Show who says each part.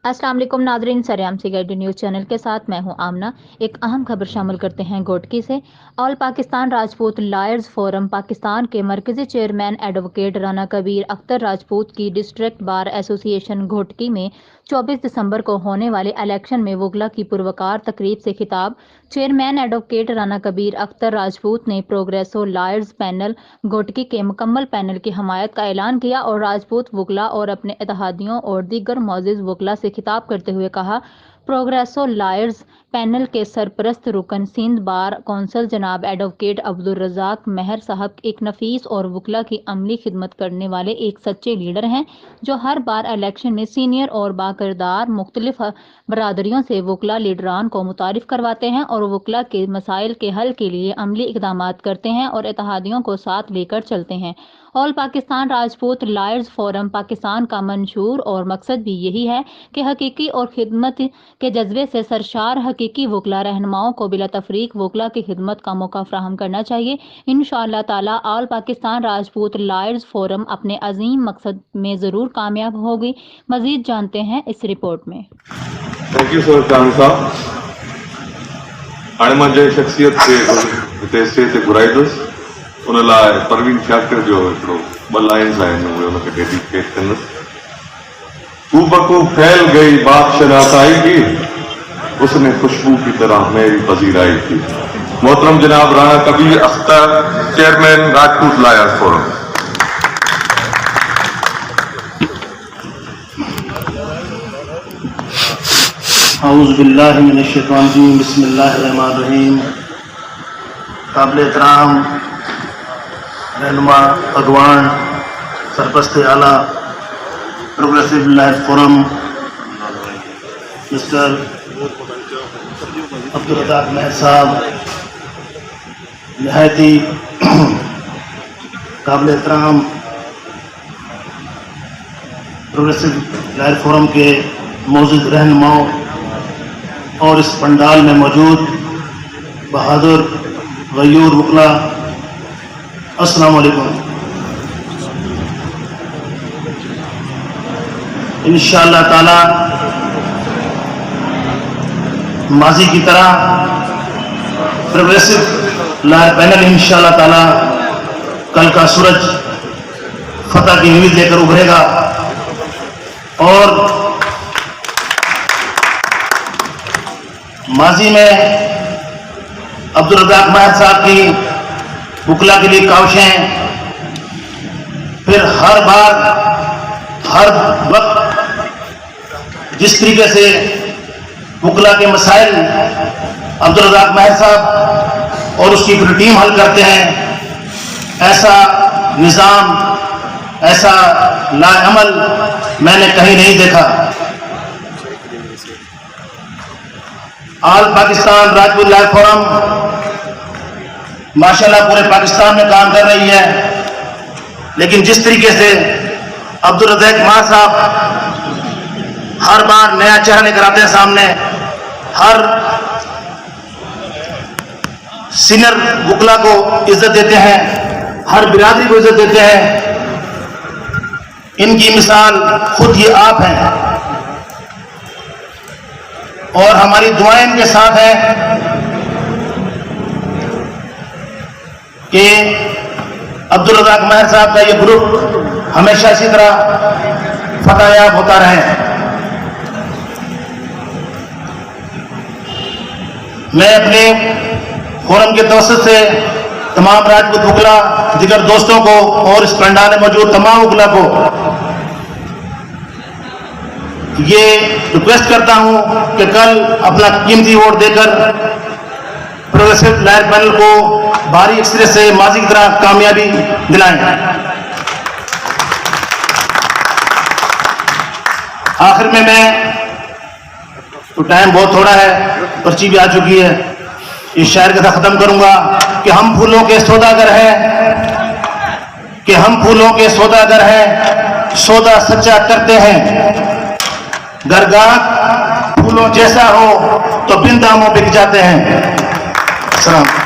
Speaker 1: अस्सलाम वालेकुम नादरीन, सरेआम से गाइड न्यूज़ चैनल के साथ मैं हूं आमना। एक अहम खबर शामिल करते हैं घोटकी से। All Pakistan Rajput lawyers forum Pakistan के मरकजी चेयरमैन एडवोकेट राना कबीर अख्तर राजपूत की डिस्ट्रिक्ट बार एसोसिएशन घोटकी में 24 दिसंबर को होने वाले इलेक्शन में वुगला की पुरवकार तकरीब से खिताब चेयरमैन एडवोकेट राना कबीर अख्तर राजपूत ने प्रोग्रेसो लॉयर्स पैनल घोटकी के मुकम्मल पैनल की हमायत का ऐलान किया और राजपूत वुगला और अपने इत्तेहादियों और दीगर मौजूद वुगला से खिताब करते हुए कहा, प्रोग्रेसो लॉयर्स पैनल के सरपरस्त रुकन सिंध बार कौंसल जनाब एडवोकेट अब्दुल रज़ाक महर साहब एक नफीस और वुकला की अमली खिदमत करने वाले एक सच्चे लीडर हैं, जो हर बार इलेक्शन में सीनियर और बाकिरदार मुख्तलिफ बरादरियों से वुकला लीडरान को मुतारिफ करवाते हैं और वुकला के मसाइल के हल के लिए अमली इकदाम करते हैं और इत्तेहादियों को साथ लेकर चलते हैं। All Pakistan Rajput lawyers forum Pakistan का मंशूर और मकसद भी यही है कि हकीकी और खिदमत के जज्बे से सरशार हकीकी वुकला रहनुमाओं को बिला तफरीक वुकला की खिदमत का मौका फ्राहम करना चाहिए। इंशाअल्लाह ताला all Pakistan Rajput lawyers forum अपने अजीम मकसद में ज़रूर कामयाब होगी। मजीद जानते हैं इस रिपोर्ट में।
Speaker 2: थैंक यू सर खान साहब। हाणे मुंहिंजे शख्सियत खे हिते स्टेज ते घुराईंदुसि, उन लाइ परवीन शाकिर जो हिकिड़ो ॿ लाइन्स आहिनि, उहे उनखे डेडिकेट कंदुसि। बको फैल गई बात शनासाई की, उसने खुशबू की तरह मेरी पजीराई की। मोहतरम जनाब Rana Kabir Akhtar, chairman Rajput lawyers forum.
Speaker 3: औज़ु बिल्लाहि मिनश शैतानिर रजीम, बिस्मिल्लाहिर रहमानिर रहीम। काबिल एहतराम रहनुमा अगवान सरपरस्त आला progressive lawyers forum mister Abdul Razzaq Mahar sahab, नहायत ही काबिल एहतराम प्रोग्रेसिव लॉयर्स फोरम के मौजूद रहनुमाओं और इस पंडाल में मौजूद बहादुर गयूर वुकला, अस्सलाम वालेकुम। इंशाअल्लाह ताला माजी की तरह प्रोग्रेसिव लॉयर पैनल इंशाअल्लाह ताला कल का सूरज फतह की उम्मीद लेकर उभरेगा और माजी में अब्दुल रज़ाक महर साहब की वुकला के लिए काविशें, फिर हर बार हर वक्त जिस तरीके से वुकला के मसाइल अब्दुल रज़ाक महर साहब और उसकी पूरी टीम हल करते हैं, ऐसा निज़ाम, ऐसा लाअमल मैंने कहीं नहीं देखा। All Pakistan Rajput lawyers forum माशाल्लाह पूरे पाकिस्तान में काम कर रही है, लेकिन जिस तरीके से अब्दुल रज़ाक महर साहब हर बार नया चेहरा लेकर आते हैं सामने, हर सीनियर वुकला को इज्जत देते हैं, हर बिरादरी को इज्जत देते हैं, इनकी मिसाल खुद ये आप हैं और हमारी दुआएं इनके साथ हैं कि अब्दुल रज़ाक महर साहब का ये ग्रुप हमेशा इसी तरह फतहयाब होता रहे। मैं अपने फोरम के तवस्सुत से तमाम राजपूत वुकला, दिगर दोस्तों को और इस पंडाल में मौजूद तमाम वुकला को ये रिक्वेस्ट करता हूं कि कल अपना कीमती वोट देकर प्रोग्रेसिव लॉयर पैनल को भारी अक्सरियत से माजी की तरह कामयाबी दिलाएं। आखिर में मैं तो टाइम बहुत थोड़ा है, पर्ची भी आ चुकी है, इस शायर के साथ खत्म करूंगा कि हम फूलों के सौदागर हैं, कि हम फूलों के सौदागर हैं, सौदा सच्चा करते हैं, गरगाह फूलों जैसा हो तो बिन दामों बिक जाते हैं। सलाम।